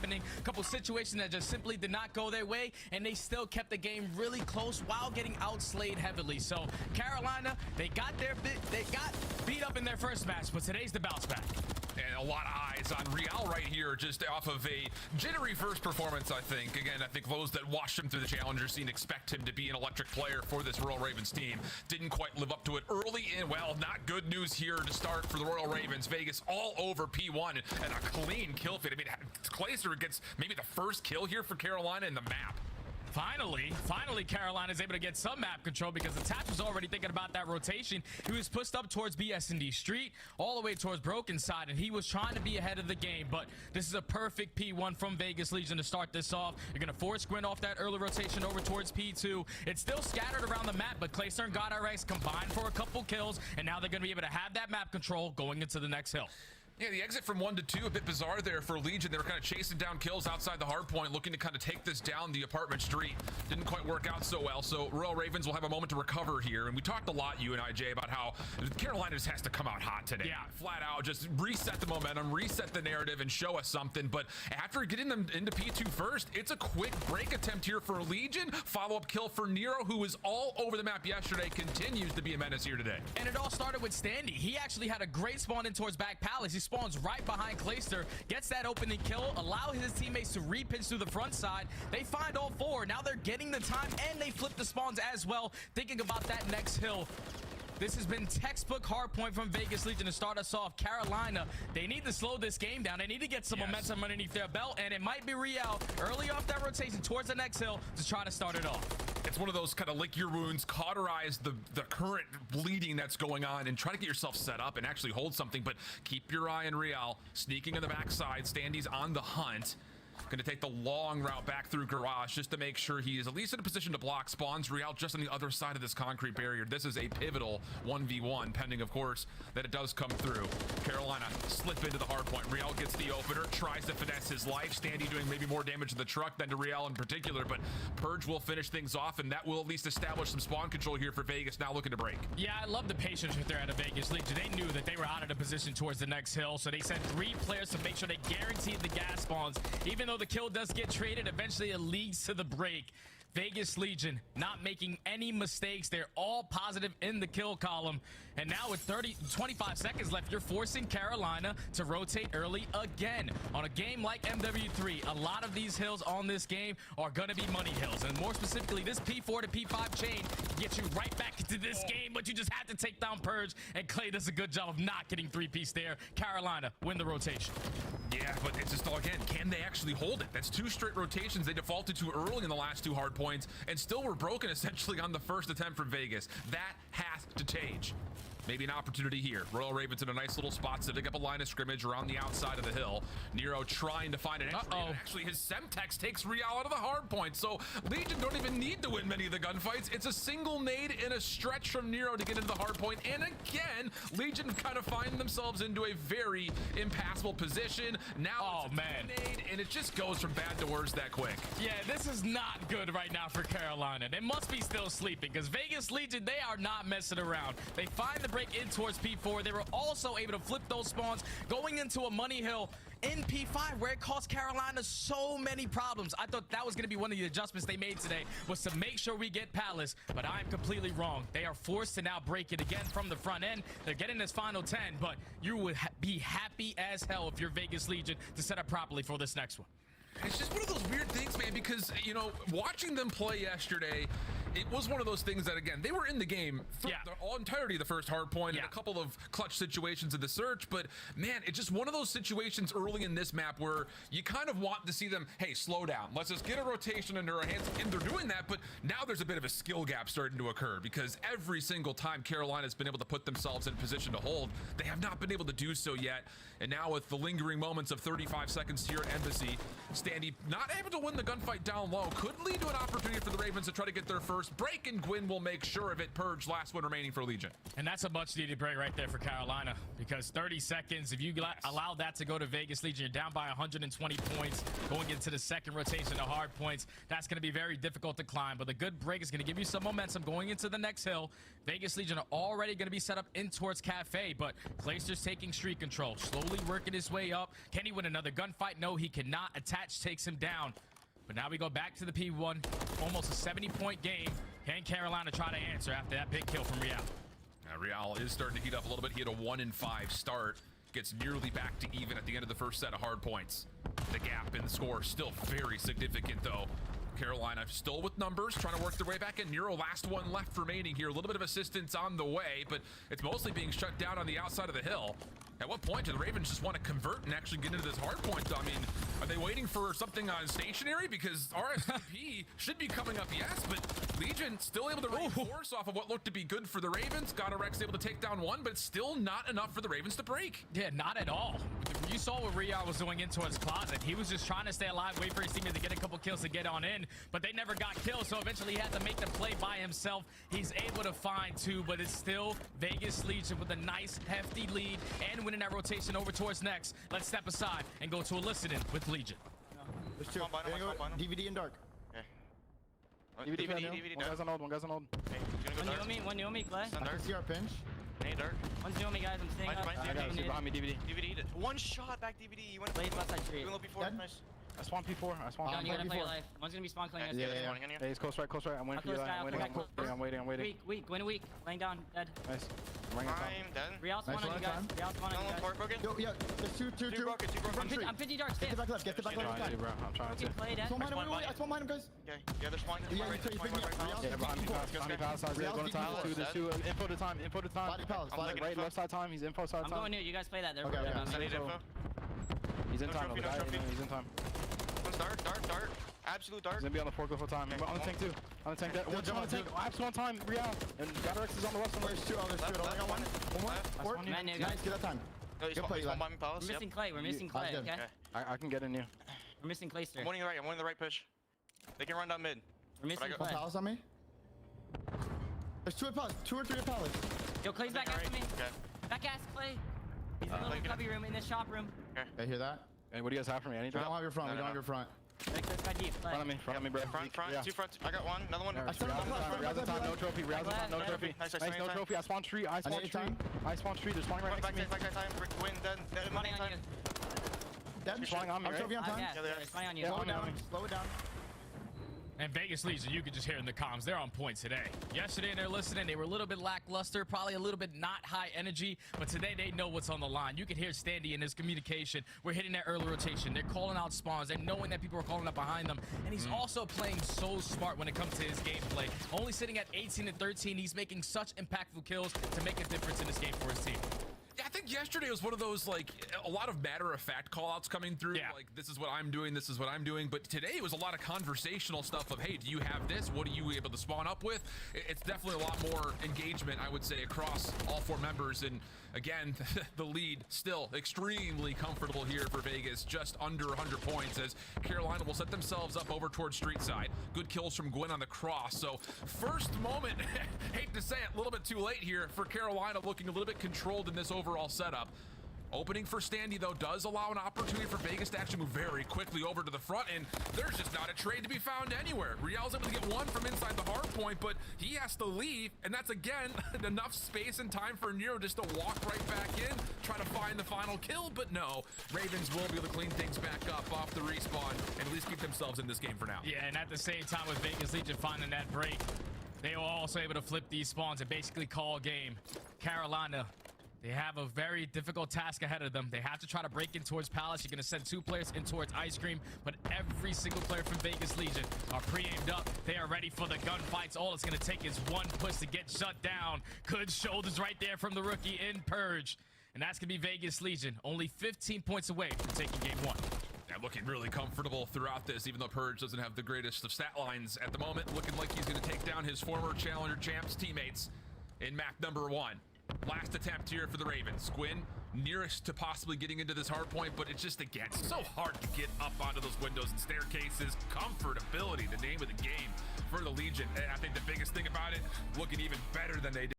happening, a couple situations that just simply did not go their way, and they still kept the game really close while getting outslayed heavily. So Carolina, they got beat up in their first match, but today's the bounce back. And a lot of eyes on Real right here, just off of a jittery first performance, I think. Again, I think those that watched him through the Challenger scene expect him to be an electric player for this Royal Ravens team. Didn't quite live up to it early in. Well, not good news here to start for the Royal Ravens. Vegas all over P1 and a clean kill feed. I mean, Clayster gets maybe the first kill here for Carolina in the map. Finally, Carolina is able to get some map control because the Tap was already thinking about that rotation. He was pushed up towards BS&D Street, all the way towards Broken Side, and he was trying to be ahead of the game. But this is a perfect P1 from Vegas Legion to start this off. You're going to force Gwyn off that early rotation over towards P2. It's still scattered around the map, but Clayster and GodRx combined for a couple kills, and now they're going to be able to have that map control going into the next hill. Yeah, the exit from 1 to 2, a bit bizarre there for Legion. They were kind of chasing down kills outside the hard point, looking to kind of take this down the apartment street. Didn't quite work out so well, so Royal Ravens will have a moment to recover here. And we talked a lot, you and I, Jay, about how Carolina just has to come out hot today. Yeah. Flat out, just reset the momentum, reset the narrative, and show us something. But after getting them into P2 first, it's a quick break attempt here for Legion. Follow-up kill for Nero, who was all over the map yesterday, continues to be a menace here today. And it all started with Standy. He actually had a great spawn in towards Back Palace. He spawns right behind Clayster, gets that opening kill, allow his teammates to repinch through the front side. They find all four. Now they're getting the time, and they flip the spawns as well, thinking about that next hill. This has been textbook hard point from Vegas Legion to start us off. Carolina, they need to slow this game down. They need to get some momentum underneath their belt, and it might be Real early off that rotation towards the next hill to try to start it off. It's one of those kind of lick your wounds, cauterize the current bleeding that's going on, and try to get yourself set up and actually hold something. But keep your eye on Real, sneaking in the backside. Standy's on the hunt. Going to take the long route back through Garage just to make sure he is at least in a position to block. Spawns Real just on the other side of this concrete barrier. This is a pivotal 1v1, pending, of course, that it does come through. Carolina slip into the hard point. Real gets the opener, tries to finesse his life. Standy doing maybe more damage to the truck than to Real in particular, but Purge will finish things off, and that will at least establish some spawn control here for Vegas, now looking to break. Yeah, I love the patience right there out of Vegas Legion. They knew that they were out of the position towards the next hill, so they sent 3 players to make sure they guaranteed the gas spawns. Even though the kill does get traded, eventually it leads to the break. Vegas Legion not making any mistakes. They're all positive in the kill column. And now with 25 seconds left, you're forcing Carolina to rotate early again. On a game like MW3, a lot of these hills on this game are going to be money hills. And more specifically, this P4 to P5 chain gets you right back into this game, but you just have to take down Purge. And Clay does a good job of not getting 3-piece there. Carolina win the rotation. Yeah, but it's just all, again, can they actually hold it? That's 2 straight rotations they defaulted to early in the last 2 hard points and still were broken essentially on the first attempt from Vegas. That has to change. Maybe an opportunity here. Royal Ravens in a nice little spot, setting up a line of scrimmage around the outside of the hill. Nero trying to find an entry. Actually, his Semtex takes Real out of the hard point, so Legion don't even need to win many of the gunfights. It's a single nade in a stretch from Nero to get into the hard point, and again, Legion kind of find themselves into a very impassable position. Now it's a nade, and it just goes from bad to worse that quick. Yeah, this is not good right now for Carolina. They must be still sleeping, because Vegas Legion, they are not messing around. They find the break in towards P4. They were also able to flip those spawns going into a money hill in P5, where it cost Carolina so many problems. I thought that was going to be one of the adjustments they made today, was to make sure we get Palace, but I'm completely wrong. They are forced to now break it again from the front end. They're getting this final 10, but you would be happy as hell if you're Vegas Legion to set up properly for this next one. It's just one of those weird things, man, because, you know, watching them play yesterday, it was one of those things that, again, they were in the game for the entirety of the first hard point and a couple of clutch situations in the search, but, man, it's just one of those situations early in this map where you kind of want to see them, hey, slow down. Let's just get a rotation under our hands, and they're doing that, but now there's a bit of a skill gap starting to occur, because every single time Carolina's been able to put themselves in position to hold, they have not been able to do so yet, and now with the lingering moments of 35 seconds here at Embassy, Standy not able to win the gunfight down low could lead to an opportunity for the Ravens to try to get their first first break, and Gwyn will make sure of it. Purge, last one remaining for Legion. And that's a much needed break right there for Carolina, because 30 seconds, if you allow that to go to Vegas Legion, you're down by 120 points going into the second rotation of hard points. That's going to be very difficult to climb, but the good break is going to give you some momentum going into the next hill. Vegas Legion are already going to be set up in towards Cafe, but Clayster's taking street control, slowly working his way up. Can he win another gunfight? No, he cannot. Attach takes him down. But now we go back to the P1, almost a 70-point game. Can Carolina try to answer after that big kill from Real? Real is starting to heat up a little bit. He had a 1-5 start. Gets nearly back to even at the end of the first set of hard points. The gap in the score still very significant, though. Carolina still with numbers, trying to work their way back in. Nero, last one left remaining here. A little bit of assistance on the way, but it's mostly being shut down on the outside of the hill. At what point do the Ravens just want to convert and actually get into this hard point? I mean, are they waiting for something on stationary? Because RSVP should be coming up, yes, but Legion still able to reinforce off of what looked to be good for the Ravens. Godorex able to take down one, but it's still not enough for the Ravens to break. Yeah, not at all. You saw what Real was doing into his closet. He was just trying to stay alive, wait for his teammates to get a couple kills to get on in, but they never got killed, so eventually he had to make the play by himself. He's able to find two, but it's still Vegas Legion with a nice, hefty lead and winning that rotation over towards next. Let's step aside and go to a listening with Legion. There's two. Come on, They're gonna go DVD and dark. Okay. DVD One guy's on old, one guy's on old. Okay, he's gonna go dark. One near me, Clay. Stand I can dark. see our pinch. Hey, dark. One's near me, guys. I'm staying Mine, up. mine, I got you behind me, DVD. DVD. One shot back DVD. You went Blaze left side street. doing low before. Dead? Nice. I spawned P4. I spawned John, you gotta play your P4. life. One's gonna be spawn killing us. Yeah, Yeah. spawning on you. Hey, he's close right, close right. I'm waiting for you. I'll I'm waiting, close guy, I'm waiting, I'm waiting. Weak. Gwyn weak. Laying down, dead. Nice. I'm ringing top. I'm dead. Real spawn Nice on you one, guys. time. Real spawn on No you one guys. port broken. Yo, yeah, there's two Two broken. Two broken. From I'm 50 dark. Get Stay. the back left, get the back left. Yeah, Back. dude, bro. I'm trying Okay, to. play dead. I spawned behind him, Spawn I spawned behind him, guys. Okay. Yeah, they're spawning. Yeah, Right, he's they're spawning picking right me now. up. Yeah, Yeah, behind me. behind me, palace side, going to tile. Body There's two. Info to time, info to time. Body palace, I'm looking right, info. left side time. He's info side I'm time. going new. You guys play that. They're Okay, they're okay. done. I need info. He's in No time. trophy, The no guy, trophy. he's in time. One's dark. Absolute dark. He's gonna be on the forklift full time. Okay, On the tank too. On the tank. Okay. One on the tank. Abs on time. Real. And Godorex is on the left. There's two. There's two. I got one. One more. Left. Four. Man, new, Nice. guys. Get that time. No, he's Good play, spawned Eli. by me, palace. We're missing Clay. We're missing Clay. dead. Okay. Okay. I can get in you. We're missing Clayster. I'm winning the right. I'm winning the right push. They can run down mid. We're missing I got- One Clay. palace on me. There's two at palace. 2 or 3 at palace. Yo, Clay's back after me. Okay. Back ass Clay. He's in the little cubby room in the shop room. I hear that. Hey, what do you guys have for me? Any drop? We don't have your front. No, We no, don't have no. your front. Next guy deep. Clay. Front of me, bro. Front, Yeah. two fronts. I got one. Another one. I still have Real's time, no trophy. Real's time, no Nice, trophy. nice, Nice, nice, no nice. trophy. I spawned street. I spawned need street. time. I spawned street. They're spawning right next to me. Back time. Win, dead. Money on you. Dead. Spawning on me, Our right? trophy on time? Yeah, Yeah, they are. it's money on you. Yeah, Slow on me, down. on me. Slow it down. And Vegas Legion, you could just hear in the comms, they're on point today. Yesterday, they're listening. They were a little bit lackluster, probably a little bit not high energy, but today they know what's on the line. You can hear Standy in his communication. We're hitting that early rotation. They're calling out spawns. They're knowing that people are calling up behind them. And he's also playing so smart when it comes to his gameplay. Only sitting at 18 and 13, he's making such impactful kills to make a difference in this game for his team. Yeah, I think yesterday was one of those, like, a lot of matter-of-fact call-outs coming through. Yeah. Like, this is what I'm doing, this is what I'm doing. But today it was a lot of conversational stuff of, hey, do you have this? What are you able to spawn up with? It's definitely a lot more engagement, I would say, across all 4 members. And again, the lead still extremely comfortable here for Vegas, just under 100 points, as Carolina will set themselves up over towards street side. Good kills from Gwyn on the cross. So first moment, hate to say it, a little bit too late here for Carolina, looking a little bit controlled in this overall setup. Opening for Standy, though, does allow an opportunity for Vegas to actually move very quickly over to the front, and there's just not a trade to be found anywhere. Real's able to get one from inside the hard point, but he has to leave, and that's, again, enough space and time for Nero just to walk right back in, try to find the final kill, but no. Ravens will be able to clean things back up off the respawn and at least keep themselves in this game for now. Yeah, and at the same time with Vegas Legion finding that break, they were also able to flip these spawns and basically call game. Carolina, they have a very difficult task ahead of them. They have to try to break in towards Palace. You're going to send 2 players in towards Ice Cream, but every single player from Vegas Legion are pre-aimed up. They are ready for the gunfights. All it's going to take is one push to get shut down. Good shoulders right there from the rookie in Purge. And that's going to be Vegas Legion, only 15 points away from taking game 1. Yeah, looking really comfortable throughout this, even though Purge doesn't have the greatest of stat lines at the moment. Looking like he's going to take down his former Challenger Champs teammates in map number 1. Last attempt here for the Ravens. Gwyn nearest to possibly getting into this hard point, but it's just, again, so hard to get up onto those windows and staircases. Comfortability, the name of the game for the Legion. And I think the biggest thing about it, looking even better than they did.